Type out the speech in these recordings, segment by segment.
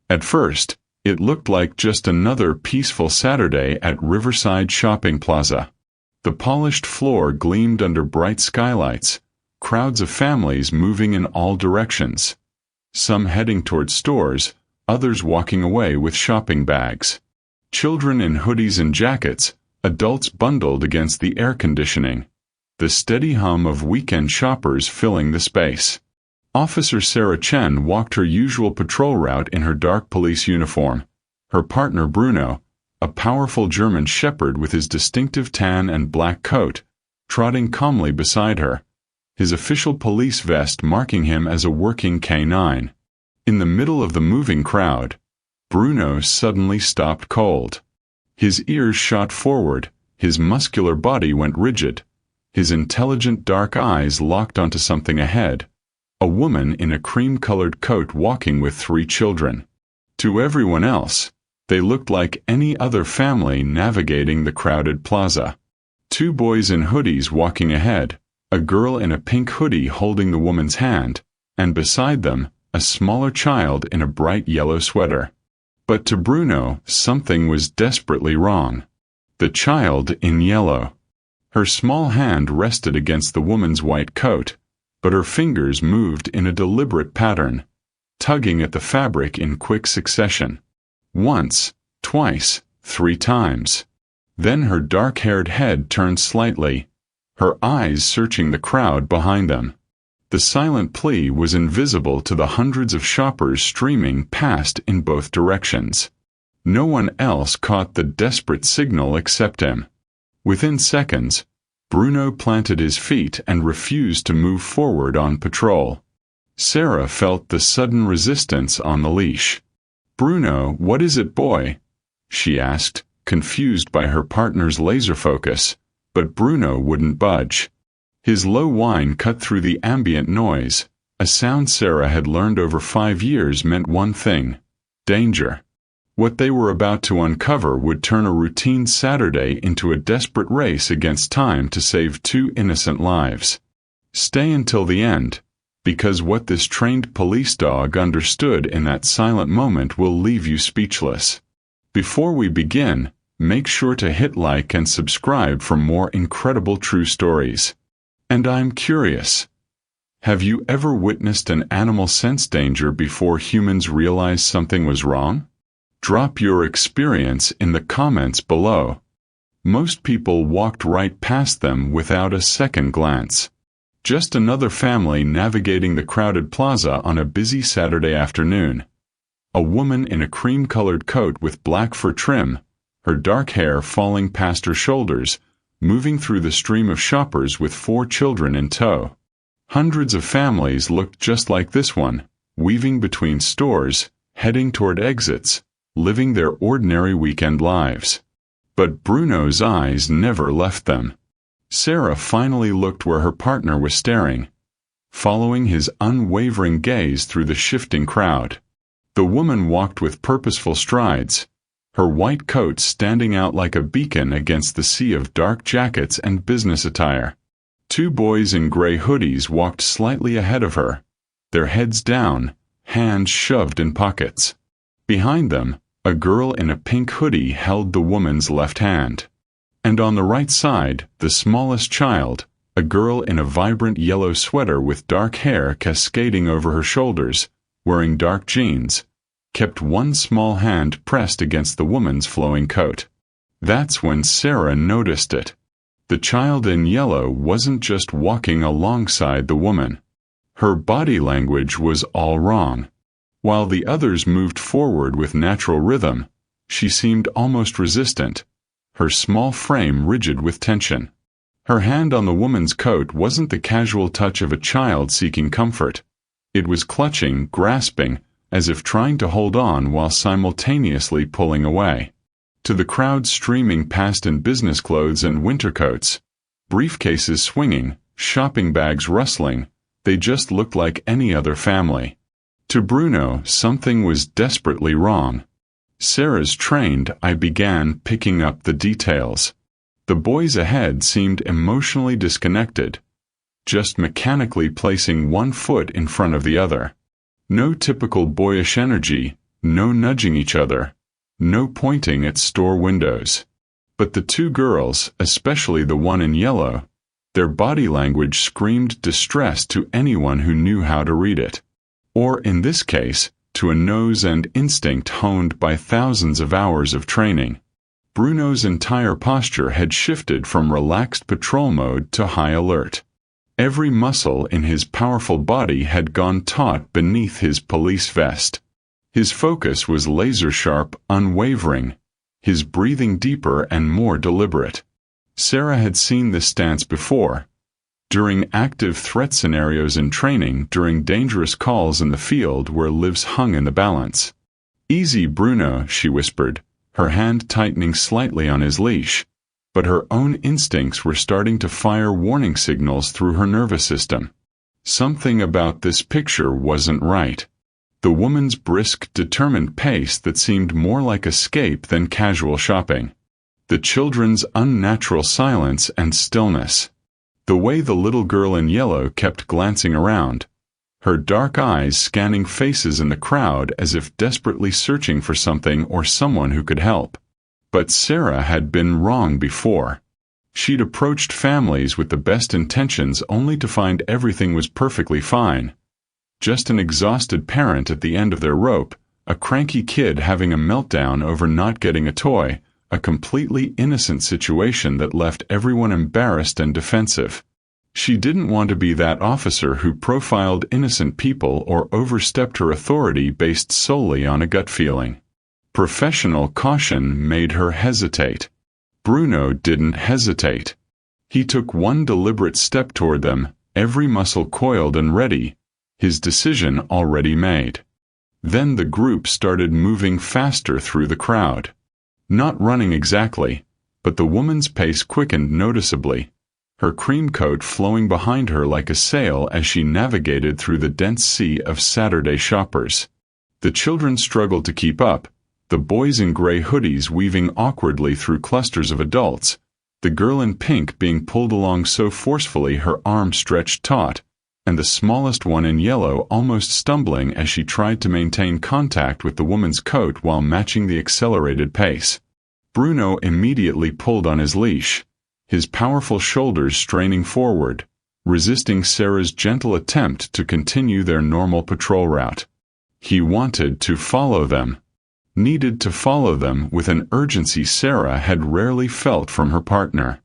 At first, it looked like just another peaceful Saturday at Riverside Shopping Plaza. The polished floor gleamed under bright skylights, crowds of families moving in all directions. Some heading toward stores, others walking away with shopping bags. Children in hoodies and jackets, adults bundled against the air conditioning. The steady hum of weekend shoppers filling the space. Officer Sarah Chen walked her usual patrol route in her dark police uniform. Her partner Bruno, a powerful German shepherd with his distinctive tan and black coat, trotting calmly beside her, his official police vest marking him as a working K9. In the middle of the moving crowd, Bruno suddenly stopped cold. His ears shot forward, his muscular body went rigid, his intelligent dark eyes locked onto something ahead. A woman in a cream-colored coat walking with 3 children. To everyone else, they looked like any other family navigating the crowded plaza. 2 boys in hoodies walking ahead, a girl in a pink hoodie holding the woman's hand, and beside them, a smaller child in a bright yellow sweater. But to Bruno, something was desperately wrong. The child in yellow. Her small hand rested against the woman's white coat, but her fingers moved in a deliberate pattern, tugging at the fabric in quick succession. Once, twice, 3 times. Then her dark-haired head turned slightly, her eyes searching the crowd behind them. The silent plea was invisible to the hundreds of shoppers streaming past in both directions. No one else caught the desperate signal except him. Within seconds, Bruno planted his feet and refused to move forward on patrol. Sarah felt the sudden resistance on the leash. "Bruno, what is it, boy?" she asked, confused by her partner's laser focus, but Bruno wouldn't budge. His low whine cut through the ambient noise. A sound Sarah had learned over 5 years meant one thing: danger. What they were about to uncover would turn a routine Saturday into a desperate race against time to save 2 innocent lives. Stay until the end, because what this trained police dog understood in that silent moment will leave you speechless. Before we begin, make sure to hit like and subscribe for more incredible true stories. And I'm curious, have you ever witnessed an animal sense danger before humans realized something was wrong? Drop your experience in the comments below. Most people walked right past them without a second glance. Just another family navigating the crowded plaza on a busy Saturday afternoon. A woman in a cream-colored coat with black fur trim, her dark hair falling past her shoulders, moving through the stream of shoppers with 4 children in tow. Hundreds of families looked just like this one, weaving between stores, heading toward exits, living their ordinary weekend lives. But Bruno's eyes never left them. Sarah finally looked where her partner was staring, following his unwavering gaze through the shifting crowd. The woman walked with purposeful strides, her white coat standing out like a beacon against the sea of dark jackets and business attire. 2 boys in gray hoodies walked slightly ahead of her, their heads down, hands shoved in pockets. Behind them, a girl in a pink hoodie held the woman's left hand. And on the right side, the smallest child, a girl in a vibrant yellow sweater with dark hair cascading over her shoulders, wearing dark jeans, kept one small hand pressed against the woman's flowing coat. That's when Sarah noticed it. The child in yellow wasn't just walking alongside the woman. Her body language was all wrong. While the others moved forward with natural rhythm, she seemed almost resistant, her small frame rigid with tension. Her hand on the woman's coat wasn't the casual touch of a child seeking comfort. It was clutching, grasping, as if trying to hold on while simultaneously pulling away. To the crowd streaming past in business clothes and winter coats, briefcases swinging, shopping bags rustling, they just looked like any other family. To Bruno, something was desperately wrong. Sarah's trained eye began picking up the details. The boys ahead seemed emotionally disconnected, just mechanically placing one foot in front of the other. No typical boyish energy, No nudging each other. No pointing at store windows. But the two girls, especially the one in yellow, their body language screamed distress to anyone who knew how to read it. Or, in this case, to a nose and instinct honed by thousands of hours of training. Bruno's entire posture had shifted from relaxed patrol mode to high alert. Every muscle in his powerful body had gone taut beneath his police vest. His focus was laser-sharp, unwavering, his breathing deeper and more deliberate. Sarah had seen this stance before. During active threat scenarios in training, during dangerous calls in the field where lives hung in the balance. "Easy, Bruno," she whispered, her hand tightening slightly on his leash. But her own instincts were starting to fire warning signals through her nervous system. Something about this picture wasn't right. The woman's brisk, determined pace that seemed more like escape than casual shopping. The children's unnatural silence and stillness. The way the little girl in yellow kept glancing around, her dark eyes scanning faces in the crowd as if desperately searching for something or someone who could help. But Sarah had been wrong before. She'd approached families with the best intentions only to find everything was perfectly fine. Just an exhausted parent at the end of their rope, a cranky kid having a meltdown over not getting a toy, a completely innocent situation that left everyone embarrassed and defensive. She didn't want to be that officer who profiled innocent people or overstepped her authority based solely on a gut feeling. Professional caution made her hesitate. Bruno didn't hesitate. He took one deliberate step toward them, every muscle coiled and ready, his decision already made. Then the group started moving faster through the crowd. Not running exactly, but the woman's pace quickened noticeably, her cream coat flowing behind her like a sail as she navigated through the dense sea of Saturday shoppers. The children struggled to keep up, the boys in gray hoodies weaving awkwardly through clusters of adults, the girl in pink being pulled along so forcefully her arm stretched taut, and the smallest one in yellow almost stumbling as she tried to maintain contact with the woman's coat while matching the accelerated pace. Bruno immediately pulled on his leash, his powerful shoulders straining forward, resisting Sarah's gentle attempt to continue their normal patrol route. He wanted to follow them. Needed to follow them with an urgency Sarah had rarely felt from her partner.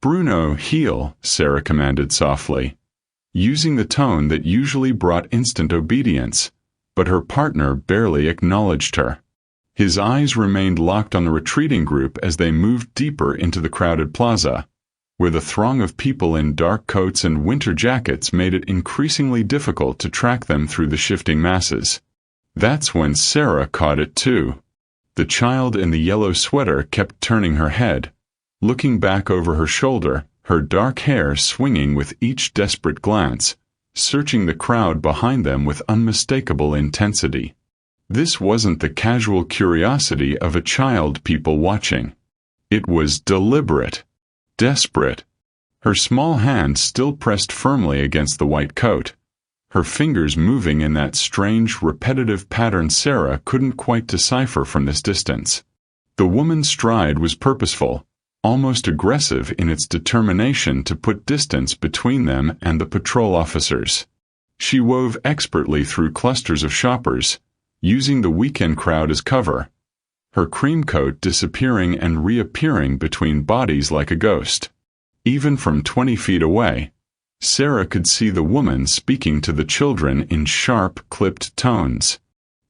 "Bruno, heel," Sarah commanded softly, using the tone that usually brought instant obedience, but her partner barely acknowledged her. His eyes remained locked on the retreating group as they moved deeper into the crowded plaza, where the throng of people in dark coats and winter jackets made it increasingly difficult to track them through the shifting masses. That's when Sarah caught it too. The child in the yellow sweater kept turning her head, looking back over her shoulder, her dark hair swinging with each desperate glance, searching the crowd behind them with unmistakable intensity. This wasn't the casual curiosity of a child people watching. It was deliberate, desperate. Her small hand still pressed firmly against the white coat, her fingers moving in that strange, repetitive pattern Sarah couldn't quite decipher from this distance. The woman's stride was purposeful, almost aggressive in its determination to put distance between them and the patrol officers. She wove expertly through clusters of shoppers, using the weekend crowd as cover, her cream coat disappearing and reappearing between bodies like a ghost. Even from 20 feet away, Sarah could see the woman speaking to the children in sharp, clipped tones.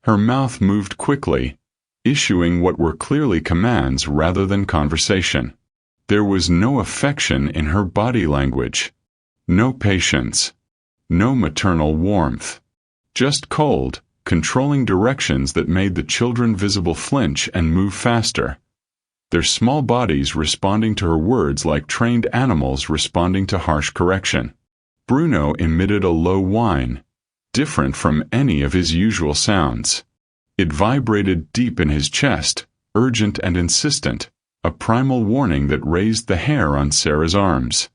Her mouth moved quickly, issuing what were clearly commands rather than conversation. There was no affection in her body language, no patience, no maternal warmth. Just cold, controlling directions that made the children visible flinch and move faster, their small bodies responding to her words like trained animals responding to harsh correction. Bruno emitted a low whine, different from any of his usual sounds. It vibrated deep in his chest, urgent and insistent, a primal warning that raised the hair on Sarah's arms.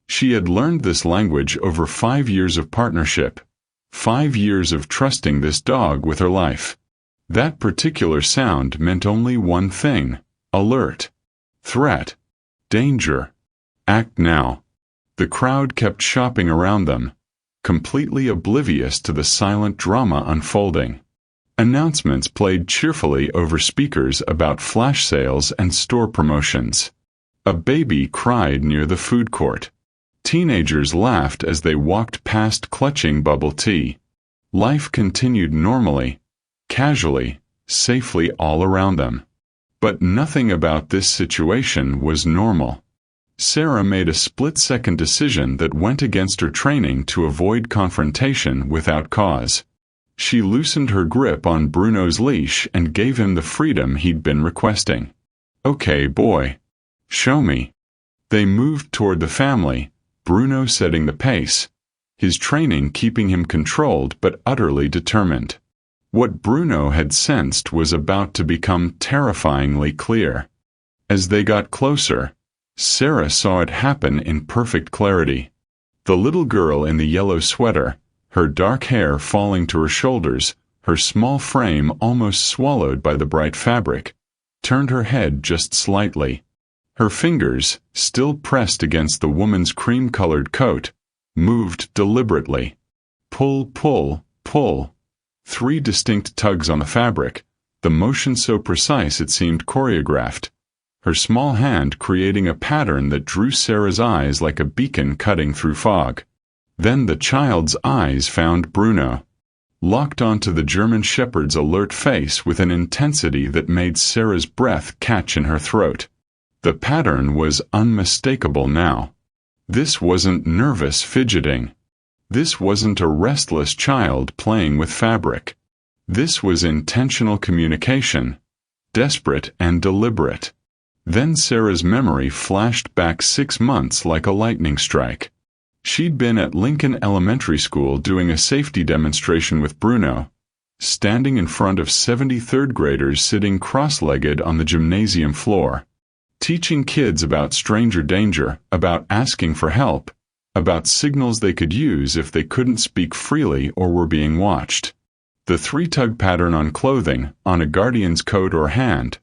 She had learned this language over 5 years of partnership, 5 years of trusting this dog with her life. That particular sound meant only one thing: alert, threat, danger. Act now. The crowd kept shopping around them, completely oblivious to the silent drama unfolding. Announcements played cheerfully over speakers about flash sales and store promotions. A baby cried near the food court. Teenagers laughed as they walked past clutching bubble tea. Life continued normally, casually, safely all around them. But nothing about this situation was normal. Sarah made a split-second decision that went against her training to avoid confrontation without cause. She loosened her grip on Bruno's leash and gave him the freedom he'd been requesting. "Okay, boy. Show me." They moved toward the family, Bruno setting the pace, his training keeping him controlled but utterly determined. What Bruno had sensed was about to become terrifyingly clear. As they got closer, Sarah saw it happen in perfect clarity. The little girl in the yellow sweater, her dark hair falling to her shoulders, her small frame almost swallowed by the bright fabric, turned her head just slightly. Her fingers, still pressed against the woman's cream-colored coat, moved deliberately. Pull, pull, pull. 3 distinct tugs on the fabric, the motion so precise it seemed choreographed, her small hand creating a pattern that drew Sarah's eyes like a beacon cutting through fog. Then the child's eyes found Bruno, locked onto the German shepherd's alert face with an intensity that made Sarah's breath catch in her throat. The pattern was unmistakable now. This wasn't nervous fidgeting. This wasn't a restless child playing with fabric. This was intentional communication, desperate and deliberate. Then Sarah's memory flashed back 6 months like a lightning strike. She'd been at Lincoln Elementary School doing a safety demonstration with Bruno, standing in front of 70 third graders sitting cross-legged on the gymnasium floor, teaching kids about stranger danger, about asking for help, about signals they could use if they couldn't speak freely or were being watched. The 3-tug pattern on clothing, on a guardian's coat or hand,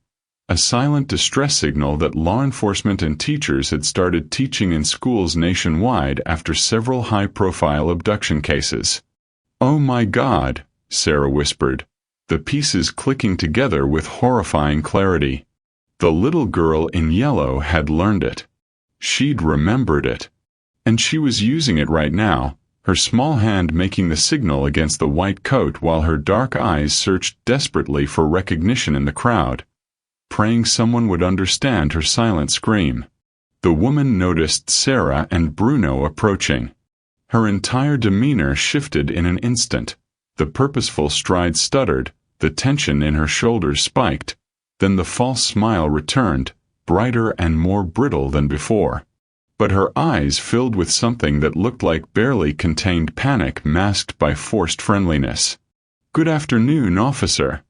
a silent distress signal that law enforcement and teachers had started teaching in schools nationwide after several high-profile abduction cases. "Oh my God," Sarah whispered, the pieces clicking together with horrifying clarity. The little girl in yellow had learned it. She'd remembered it. And she was using it right now, her small hand making the signal against the white coat while her dark eyes searched desperately for recognition in the crowd, praying someone would understand her silent scream. The woman noticed Sarah and Bruno approaching. Her entire demeanor shifted in an instant. The purposeful stride stuttered, the tension in her shoulders spiked, then the false smile returned, brighter and more brittle than before. But her eyes filled with something that looked like barely contained panic masked by forced friendliness. "Good afternoon, officer,"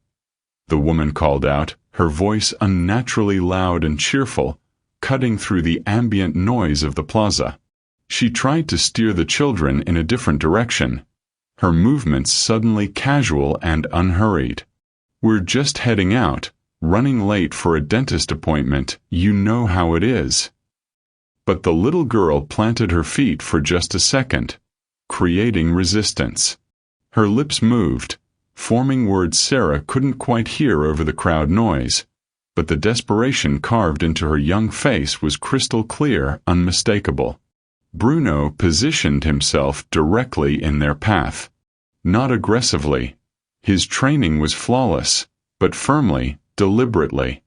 the woman called out, her voice unnaturally loud and cheerful, cutting through the ambient noise of the plaza. She tried to steer the children in a different direction, her movements suddenly casual and unhurried. "We're just heading out, running late for a dentist appointment, you know how it is." But the little girl planted her feet for just a second, creating resistance. Her lips moved, forming words Sarah couldn't quite hear over the crowd noise, but the desperation carved into her young face was crystal clear, unmistakable. Bruno positioned himself directly in their path. Not aggressively. His training was flawless, but firmly, deliberately.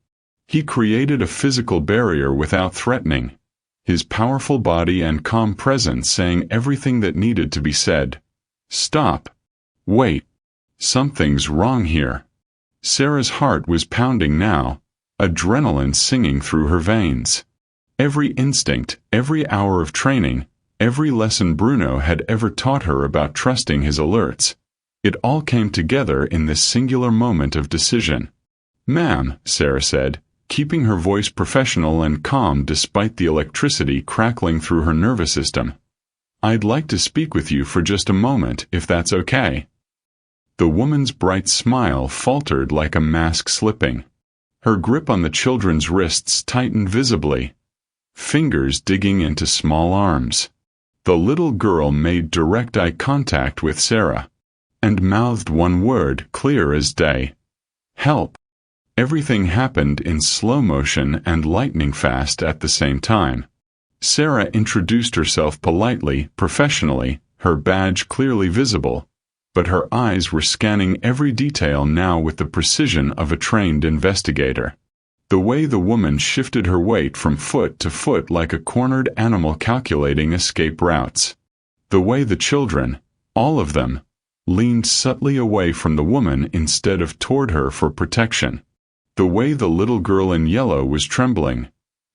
He created a physical barrier without threatening, his powerful body and calm presence saying everything that needed to be said. "Stop. Wait. Something's wrong here." Sarah's heart was pounding now, adrenaline singing through her veins. Every instinct, every hour of training, every lesson Bruno had ever taught her about trusting his alerts, it all came together in this singular moment of decision. "Ma'am," Sarah said, keeping her voice professional and calm despite the electricity crackling through her nervous system, "I'd like to speak with you for just a moment, if that's okay." The woman's bright smile faltered like a mask slipping. Her grip on the children's wrists tightened visibly, fingers digging into small arms. The little girl made direct eye contact with Sarah, and mouthed one word clear as day: "Help." Everything happened in slow motion and lightning fast at the same time. Sarah introduced herself politely, professionally, her badge clearly visible, but her eyes were scanning every detail now with the precision of a trained investigator. The way the woman shifted her weight from foot to foot like a cornered animal calculating escape routes. The way the children, all of them, leaned subtly away from the woman instead of toward her for protection. The way the little girl in yellow was trembling,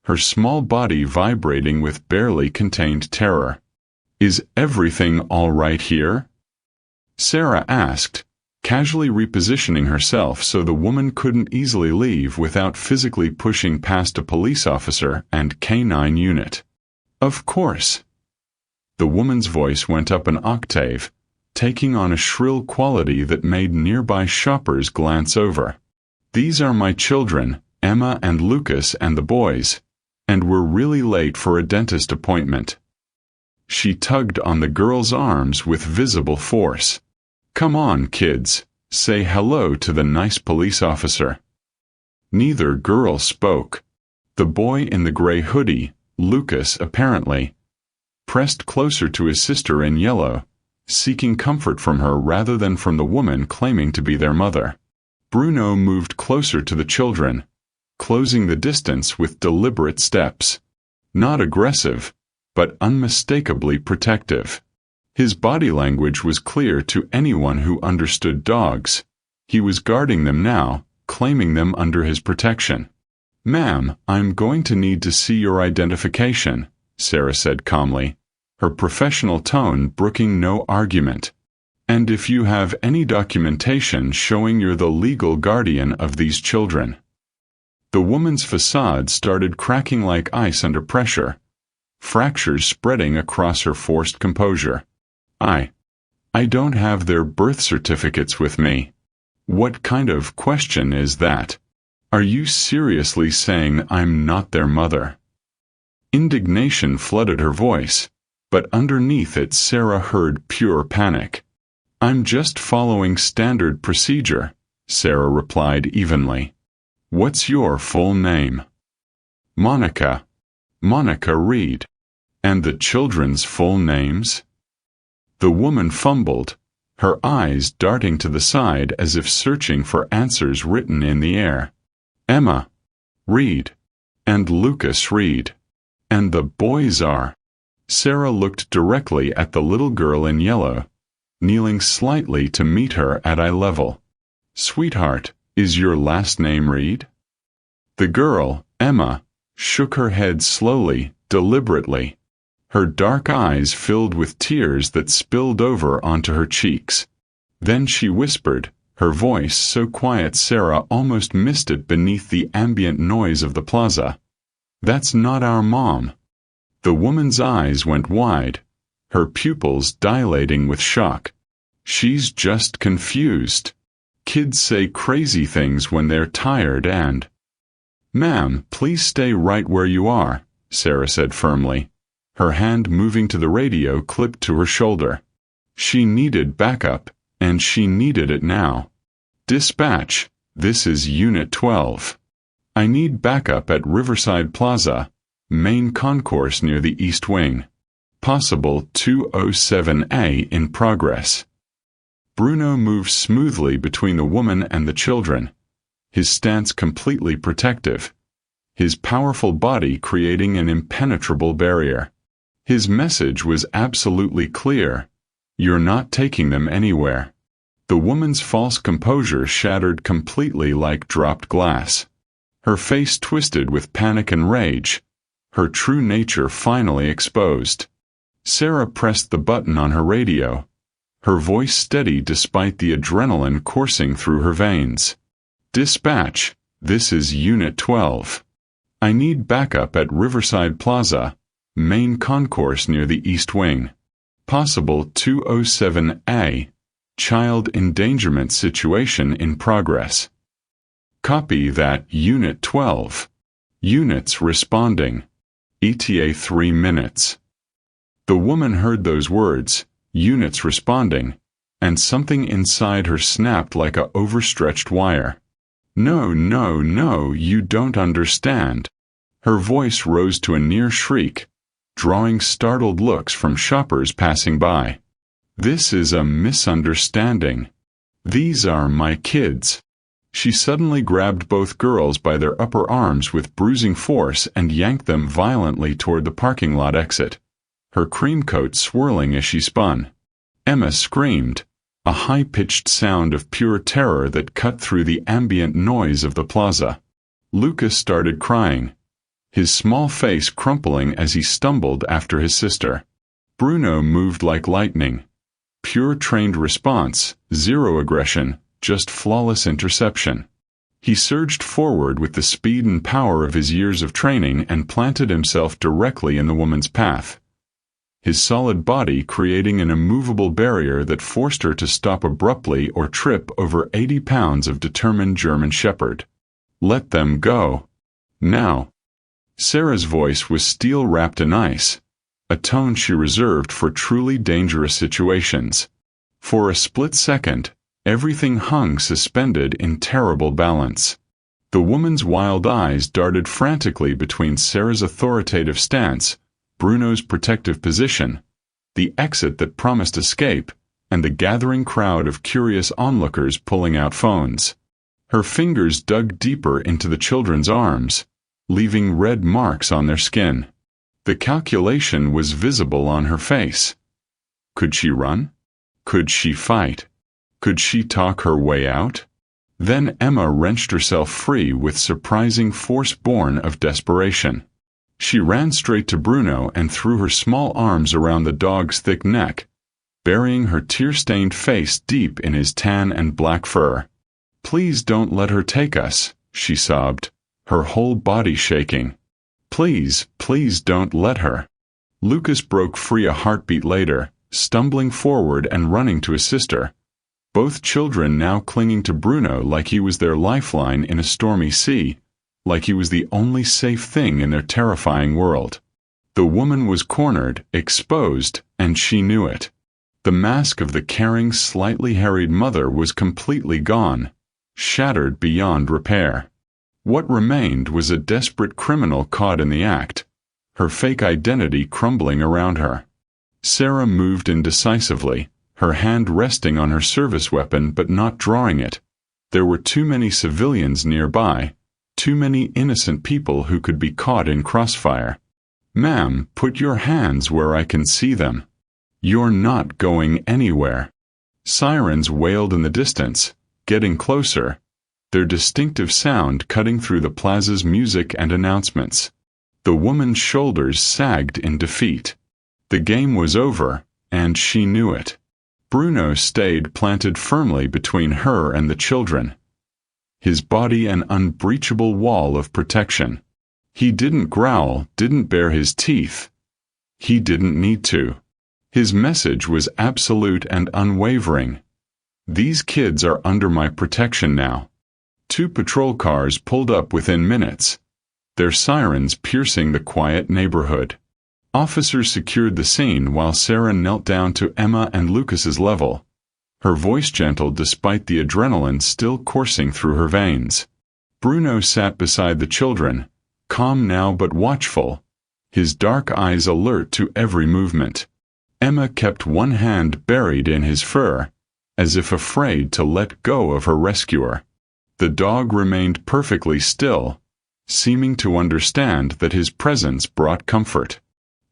her small body vibrating with barely contained terror. "Is everything all right here?" Sarah asked, casually repositioning herself so the woman couldn't easily leave without physically pushing past a police officer and K-9 unit. "Of course." The woman's voice went up an octave, taking on a shrill quality that made nearby shoppers glance over. "These are my children, Emma and Lucas and the boys, and we're really late for a dentist appointment." She tugged on the girl's arms with visible force. "Come on, kids, say hello to the nice police officer." Neither girl spoke. The boy in the gray hoodie, Lucas apparently, pressed closer to his sister in yellow, seeking comfort from her rather than from the woman claiming to be their mother. Bruno moved closer to the children, closing the distance with deliberate steps. Not aggressive, but unmistakably protective. His body language was clear to anyone who understood dogs. He was guarding them now, claiming them under his protection. "Ma'am, I'm going to need to see your identification," Sarah said calmly, her professional tone brooking no argument. "And if you have any documentation showing you're the legal guardian of these children." The woman's facade started cracking like ice under pressure, fractures spreading across her forced composure. I don't have their birth certificates with me." "What kind of question is that? Are you seriously saying I'm not their mother?" Indignation flooded her voice, but underneath it Sarah heard pure panic. "I'm just following standard procedure," Sarah replied evenly. "What's your full name?" "Monica. Monica Reed." "And the children's full names?" The woman fumbled, her eyes darting to the side as if searching for answers written in the air. "Emma Reed. And Lucas Reed. And the boys are—" Sarah looked directly at the little girl in yellow, kneeling slightly to meet her at eye level. "Sweetheart, is your last name Reed?" The girl, Emma, shook her head slowly, deliberately. Her dark eyes filled with tears that spilled over onto her cheeks. Then she whispered, her voice so quiet Sarah almost missed it beneath the ambient noise of the plaza. "That's not our mom." The woman's eyes went wide, her pupils dilating with shock. "She's just confused. Kids say crazy things when they're tired and—" "Ma'am, please stay right where you are," Sarah said firmly, her hand moving to the radio clipped to her shoulder. She needed backup, and she needed it now. "Dispatch, this is Unit 12. I need backup at Riverside Plaza, main concourse near the East Wing. Possible 207A in progress." Bruno moved smoothly between the woman and the children, his stance completely protective, his powerful body creating an impenetrable barrier. His message was absolutely clear: you're not taking them anywhere. The woman's false composure shattered completely like dropped glass. Her face twisted with panic and rage, her true nature finally exposed. Sarah pressed the button on her radio, her voice steady despite the adrenaline coursing through her veins. "Dispatch, this is Unit 12. I need backup at Riverside Plaza, main concourse near the East Wing. Possible 207A. child endangerment situation in progress. Copy that. Unit 12. Units responding. ETA 3 minutes. The woman heard those words, units responding, and something inside her snapped like a overstretched wire. No, no, no, you don't understand. Her voice rose to a near shriek, drawing startled looks from shoppers passing by. This is a misunderstanding. These are my kids. She suddenly grabbed both girls by their upper arms with bruising force and yanked them violently toward the parking lot exit, her cream coat swirling as she spun. Emma screamed, a high-pitched sound of pure terror that cut through the ambient noise of the plaza. Lucas started crying, his small face crumpling as he stumbled after his sister. Bruno moved like lightning. Pure trained response, zero aggression, just flawless interception. He surged forward with the speed and power of his years of training and planted himself directly in the woman's path, his solid body creating an immovable barrier that forced her to stop abruptly or trip over 80 pounds of determined German shepherd. Let them go. Now. Sarah's voice was steel wrapped in ice, a tone she reserved for truly dangerous situations. For a split second, everything hung suspended in terrible balance. The woman's wild eyes darted frantically between Sarah's authoritative stance, Bruno's protective position, the exit that promised escape, and the gathering crowd of curious onlookers pulling out phones. Her fingers dug deeper into the children's arms, leaving red marks on their skin. The calculation was visible on her face. Could she run? Could she fight? Could she talk her way out? Then Emma wrenched herself free with surprising force born of desperation. She ran straight to Bruno and threw her small arms around the dog's thick neck, burying her tear-stained face deep in his tan and black fur. Please don't let her take us, she sobbed, her whole body shaking. Please, please don't let her. Lucas broke free a heartbeat later, stumbling forward and running to his sister, both children now clinging to Bruno like he was their lifeline in a stormy sea, like he was the only safe thing in their terrifying world. The woman was cornered, exposed, and she knew it. The mask of the caring, slightly harried mother was completely gone, shattered beyond repair. What remained was a desperate criminal caught in the act, her fake identity crumbling around her. Sarah moved indecisively, her hand resting on her service weapon but not drawing it. There were too many civilians nearby, too many innocent people who could be caught in crossfire. Ma'am, put your hands where I can see them. You're not going anywhere. Sirens wailed in the distance, getting closer, their distinctive sound cutting through the plaza's music and announcements. The woman's shoulders sagged in defeat. The game was over, and she knew it. Bruno stayed planted firmly between her and the children, his body an unbreachable wall of protection. He didn't growl, didn't bare his teeth. He didn't need to. His message was absolute and unwavering. These kids are under my protection now. 2 patrol cars pulled up within minutes, their sirens piercing the quiet neighborhood. Officers secured the scene while Sarah knelt down to Emma and Lucas's level, her voice gentle despite the adrenaline still coursing through her veins. Bruno sat beside the children, calm now but watchful, his dark eyes alert to every movement. Emma kept one hand buried in his fur, as if afraid to let go of her rescuer. The dog remained perfectly still, seeming to understand that his presence brought comfort.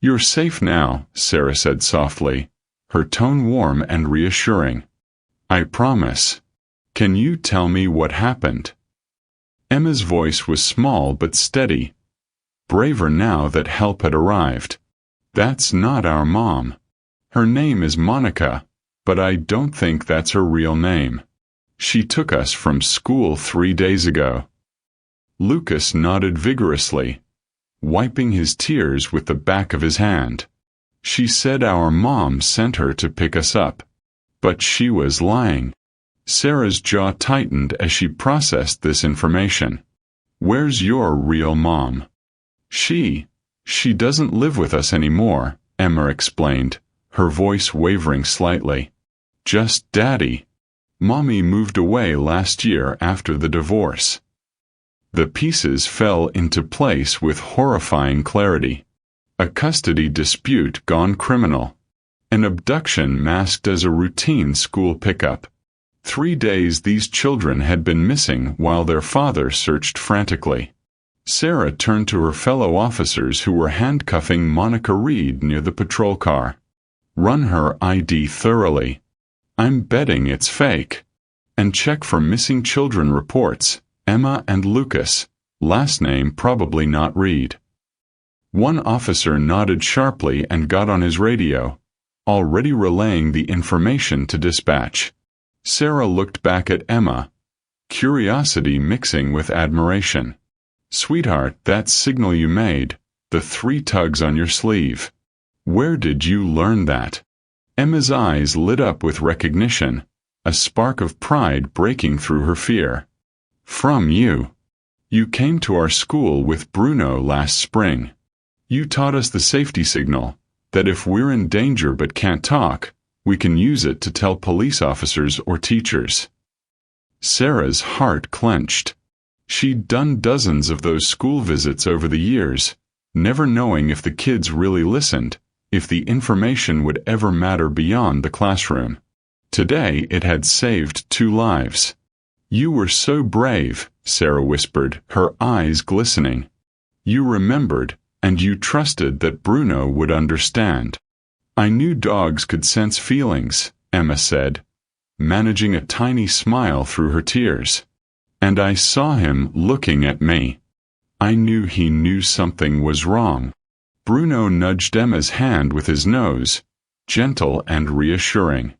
You're safe now, Sarah said softly, her tone warm and reassuring. I promise. Can you tell me what happened? Emma's voice was small but steady, braver now that help had arrived. That's not our mom. Her name is Monica, but I don't think that's her real name. She took us from school 3 days ago. Lucas nodded vigorously, wiping his tears with the back of his hand. She said our mom sent her to pick us up. But she was lying. Sarah's jaw tightened as she processed this information. Where's your real mom? She doesn't live with us anymore, Emma explained, her voice wavering slightly. Just Daddy. Mommy moved away last year after the divorce. The pieces fell into place with horrifying clarity. A custody dispute gone criminal. An abduction masked as a routine school pickup. 3 days these children had been missing while their father searched frantically. Sarah turned to her fellow officers who were handcuffing Monica Reed near the patrol car. Run her ID thoroughly. I'm betting it's fake. And check for missing children reports, Emma and Lucas, last name probably not Reed. One officer nodded sharply and got on his radio, already relaying the information to dispatch. Sarah looked back at Emma, curiosity mixing with admiration. Sweetheart, that signal you made, the 3 tugs on your sleeve. Where did you learn that? Emma's eyes lit up with recognition, a spark of pride breaking through her fear. From you. You came to our school with Bruno last spring. You taught us the safety signal, that if we're in danger but can't talk, we can use it to tell police officers or teachers. Sarah's heart clenched. She'd done dozens of those school visits over the years, never knowing if the kids really listened, if the information would ever matter beyond the classroom. Today it had saved 2 lives. You were so brave, Sarah whispered, her eyes glistening. You remembered, and you trusted that Bruno would understand. I knew dogs could sense feelings, Emma said, managing a tiny smile through her tears. And I saw him looking at me. I knew he knew something was wrong. Bruno nudged Emma's hand with his nose, gentle and reassuring.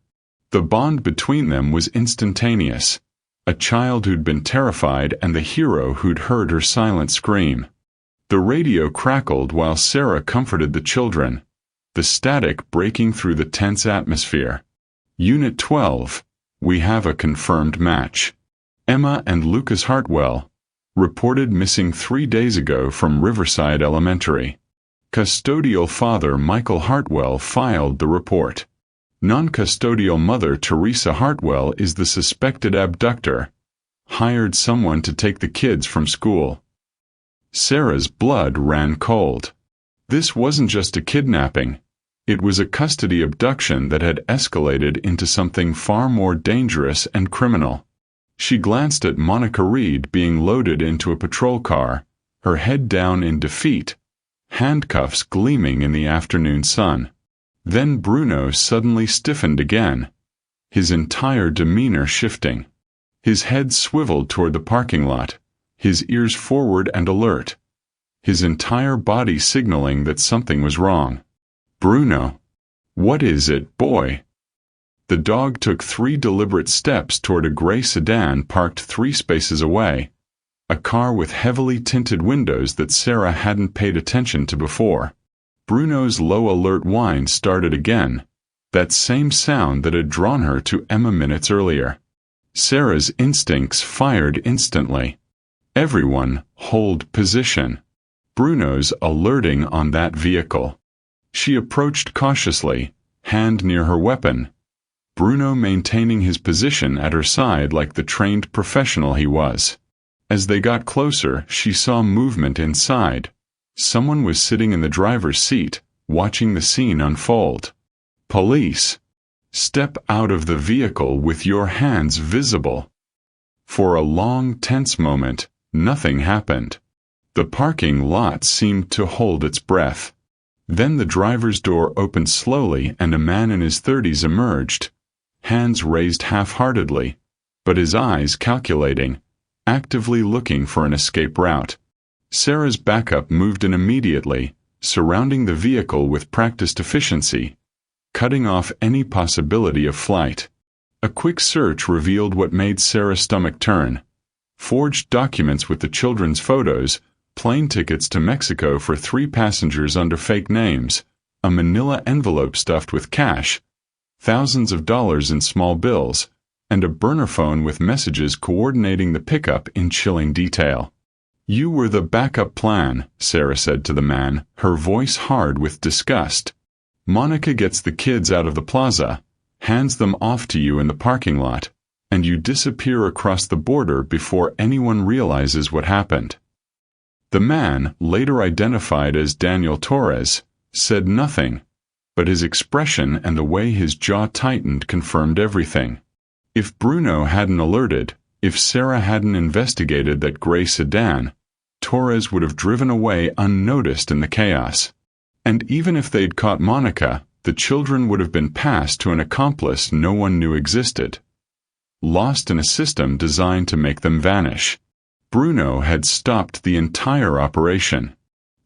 The bond between them was instantaneous. A child who'd been terrified and the hero who'd heard her silent scream. The radio crackled while Sarah comforted the children, the static breaking through the tense atmosphere. Unit 12, we have a confirmed match. Emma and Lucas Hartwell, reported missing 3 days ago from Riverside Elementary. Custodial father Michael Hartwell filed the report. Non-custodial mother Teresa Hartwell is the suspected abductor. Hired someone to take the kids from school. Sarah's blood ran cold. This wasn't just a kidnapping. It was a custody abduction that had escalated into something far more dangerous and criminal. She glanced at Monica Reed being loaded into a patrol car, her head down in defeat, handcuffs gleaming in the afternoon sun. Then Bruno suddenly stiffened again, his entire demeanor shifting. His head swiveled toward the parking lot, his ears forward and alert, his entire body signaling that something was wrong. Bruno. What is it, boy? The dog took 3 deliberate steps toward a gray sedan parked 3 spaces away, a car with heavily tinted windows that Sarah hadn't paid attention to before. Bruno's low alert whine started again, that same sound that had drawn her to Emma minutes earlier. Sarah's instincts fired instantly. Everyone, hold position. Bruno's alerting on that vehicle. She approached cautiously, hand near her weapon, Bruno maintaining his position at her side like the trained professional he was. As they got closer, she saw movement inside. Someone was sitting in the driver's seat, watching the scene unfold. Police. Step out of the vehicle with your hands visible. For a long, tense moment, nothing happened. The parking lot seemed to hold its breath. Then the driver's door opened slowly and a man in his 30s emerged, hands raised half-heartedly, but his eyes calculating, actively looking for an escape route. Sarah's backup moved in immediately, surrounding the vehicle with practiced efficiency, cutting off any possibility of flight. A quick search revealed what made Sarah's stomach turn. Forged documents with the children's photos, plane tickets to Mexico for 3 passengers under fake names, a manila envelope stuffed with cash, thousands of dollars in small bills, and a burner phone with messages coordinating the pickup in chilling detail. "You were the backup plan," Sarah said to the man, her voice hard with disgust. "Monica gets the kids out of the plaza, hands them off to you in the parking lot, and you disappear across the border before anyone realizes what happened." The man, later identified as Daniel Torres, said nothing, but his expression and the way his jaw tightened confirmed everything. If Bruno hadn't alerted, if Sarah hadn't investigated that gray sedan, Torres would have driven away unnoticed in the chaos. And even if they'd caught Monica, the children would have been passed to an accomplice no one knew existed, lost in a system designed to make them vanish. Bruno had stopped the entire operation.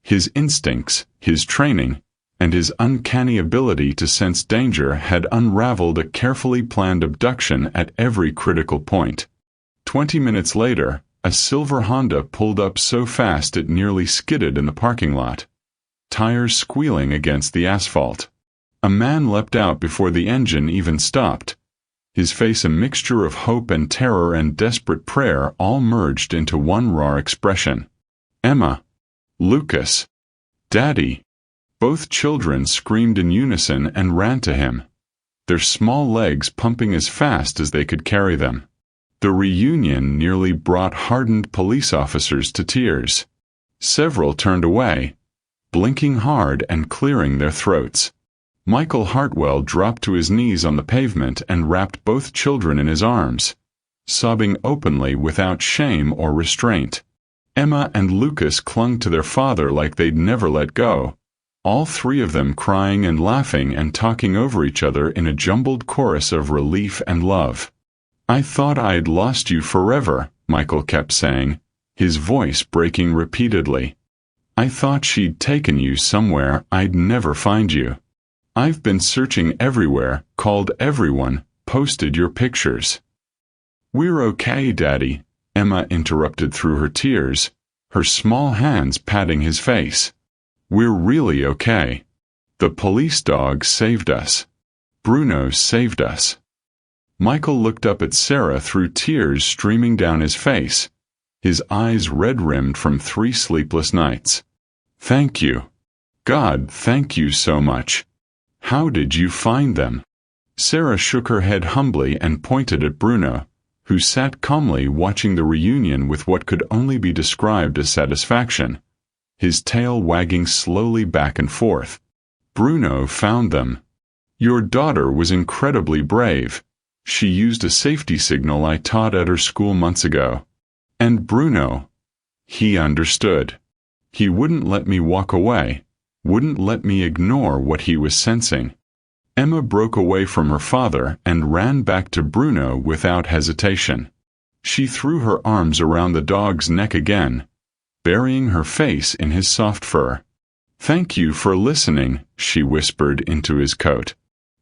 His instincts, his training, and his uncanny ability to sense danger had unraveled a carefully planned abduction at every critical point. 20 minutes later, a silver Honda pulled up so fast it nearly skidded in the parking lot, tires squealing against the asphalt. A man leapt out before the engine even stopped, his face a mixture of hope and terror and desperate prayer all merged into one raw expression. "Emma! Lucas! Daddy!" Both children screamed in unison and ran to him, their small legs pumping as fast as they could carry them. The reunion nearly brought hardened police officers to tears. Several turned away, blinking hard and clearing their throats. Michael Hartwell dropped to his knees on the pavement and wrapped both children in his arms, sobbing openly without shame or restraint. Emma and Lucas clung to their father like they'd never let go, all three of them crying and laughing and talking over each other in a jumbled chorus of relief and love. "I thought I'd lost you forever," Michael kept saying, his voice breaking repeatedly. "I thought she'd taken you somewhere I'd never find you. I've been searching everywhere, called everyone, posted your pictures." "We're okay, Daddy," Emma interrupted through her tears, her small hands patting his face. "We're really okay. The police dog saved us. Bruno saved us." Michael looked up at Sarah through tears streaming down his face, his eyes red-rimmed from 3 sleepless nights. "Thank you. God, thank you so much. How did you find them?" Sarah shook her head humbly and pointed at Bruno, who sat calmly watching the reunion with what could only be described as satisfaction, his tail wagging slowly back and forth. "Bruno found them. Your daughter was incredibly brave. She used a safety signal I taught at her school months ago. And Bruno, he understood. He wouldn't let me walk away, wouldn't let me ignore what he was sensing." Emma broke away from her father and ran back to Bruno without hesitation. She threw her arms around the dog's neck again, burying her face in his soft fur. "Thank you for listening," she whispered into his coat.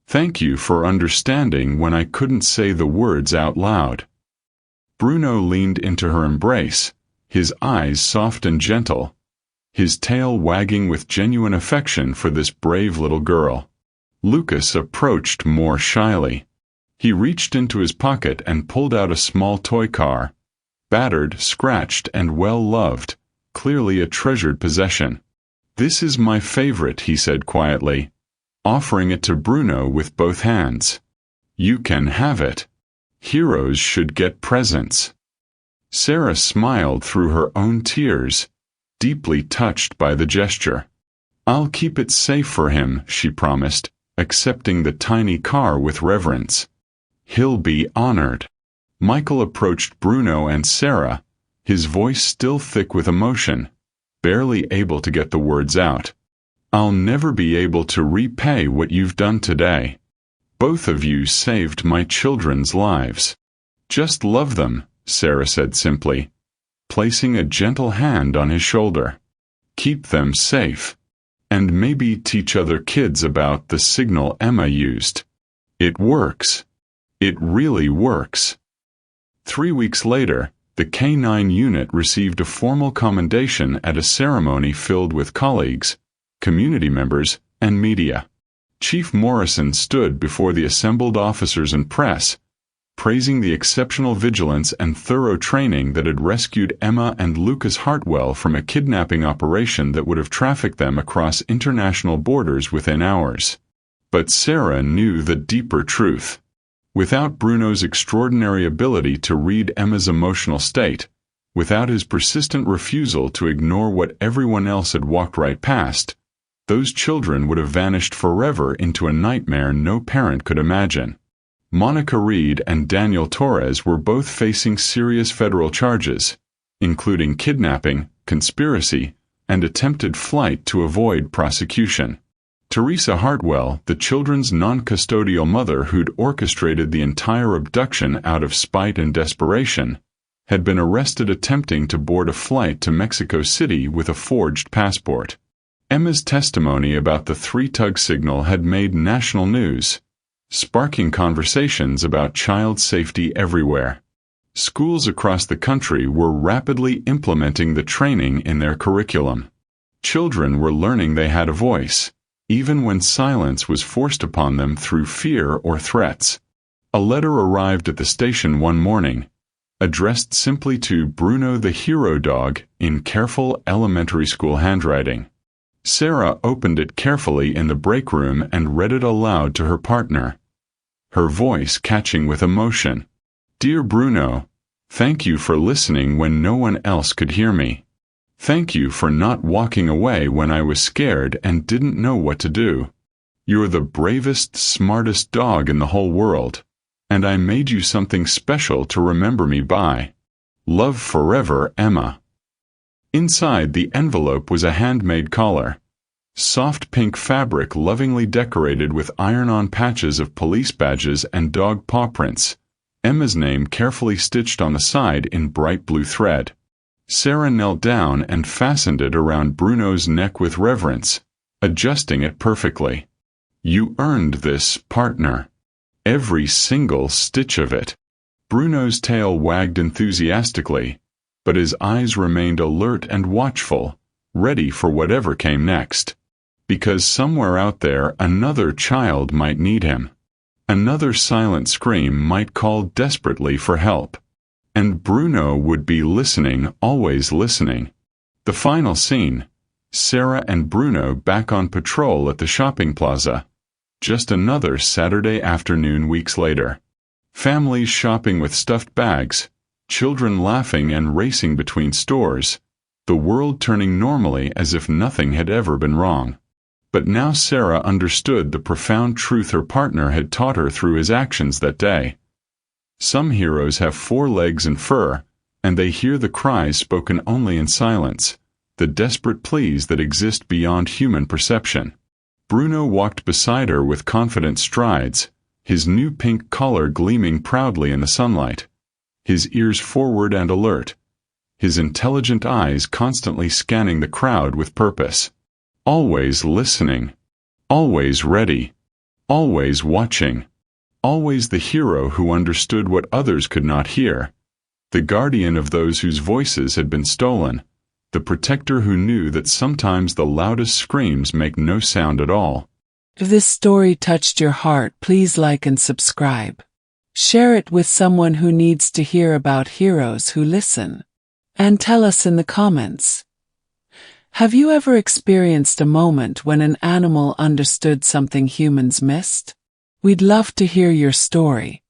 "Thank you for understanding when I couldn't say the words out loud." Bruno leaned into her embrace, his eyes soft and gentle, his tail wagging with genuine affection for this brave little girl. Lucas approached more shyly. He reached into his pocket and pulled out a small toy car, battered, scratched, and well-loved, clearly a treasured possession. "This is my favorite," he said quietly, offering it to Bruno with both hands. "You can have it. Heroes should get presents." Sarah smiled through her own tears, deeply touched by the gesture. "I'll keep it safe for him," she promised, accepting the tiny car with reverence. "He'll be honored." Michael approached Bruno and Sarah, his voice still thick with emotion, barely able to get the words out. "I'll never be able to repay what you've done today. Both of you saved my children's lives. Just love them," Sarah said simply, placing a gentle hand on his shoulder. "Keep them safe. And maybe teach other kids about the signal Emma used. It works. It really works." 3 weeks later, the K-9 unit received a formal commendation at a ceremony filled with colleagues, community members, and media. Chief Morrison stood before the assembled officers and press, praising the exceptional vigilance and thorough training that had rescued Emma and Lucas Hartwell from a kidnapping operation that would have trafficked them across international borders within hours. But Sarah knew the deeper truth. Without Bruno's extraordinary ability to read Emma's emotional state, without his persistent refusal to ignore what everyone else had walked right past, those children would have vanished forever into a nightmare no parent could imagine. Monica Reed and Daniel Torres were both facing serious federal charges, including kidnapping, conspiracy, and attempted flight to avoid prosecution. Teresa Hartwell, the children's non-custodial mother who'd orchestrated the entire abduction out of spite and desperation, had been arrested attempting to board a flight to Mexico City with a forged passport. Emma's testimony about the three-tug signal had made national news, sparking conversations about child safety everywhere. Schools across the country were rapidly implementing the training in their curriculum. Children were learning they had a voice, even when silence was forced upon them through fear or threats. A letter arrived at the station one morning, addressed simply to Bruno the hero dog in careful elementary school handwriting. Sarah opened it carefully in the break room and read it aloud to her partner, her voice catching with emotion. "Dear Bruno, thank you for listening when no one else could hear me. Thank you for not walking away when I was scared and didn't know what to do. You're the bravest, smartest dog in the whole world, and I made you something special to remember me by. Love forever, Emma." Inside the envelope was a handmade collar, soft pink fabric lovingly decorated with iron-on patches of police badges and dog paw prints, Emma's name carefully stitched on the side in bright blue thread. Sarah knelt down and fastened it around Bruno's neck with reverence, adjusting it perfectly. "You earned this, partner. Every single stitch of it." Bruno's tail wagged enthusiastically, but his eyes remained alert and watchful, ready for whatever came next. Because somewhere out there another child might need him. Another silent scream might call desperately for help. And Bruno would be listening, always listening. The final scene, Sarah and Bruno back on patrol at the shopping plaza. Just another Saturday afternoon weeks later. Families shopping with stuffed bags, children laughing and racing between stores, the world turning normally as if nothing had ever been wrong. But now Sarah understood the profound truth her partner had taught her through his actions that day. Some heroes have 4 legs and fur, and they hear the cries spoken only in silence, the desperate pleas that exist beyond human perception. Bruno walked beside her with confident strides, his new pink collar gleaming proudly in the sunlight, his ears forward and alert, his intelligent eyes constantly scanning the crowd with purpose. Always listening, always ready, always watching, always the hero who understood what others could not hear, the guardian of those whose voices had been stolen, the protector who knew that sometimes the loudest screams make no sound at all. If this story touched your heart, please like and subscribe. Share it with someone who needs to hear about heroes who listen. And tell us in the comments. Have you ever experienced a moment when an animal understood something humans missed? We'd love to hear your story.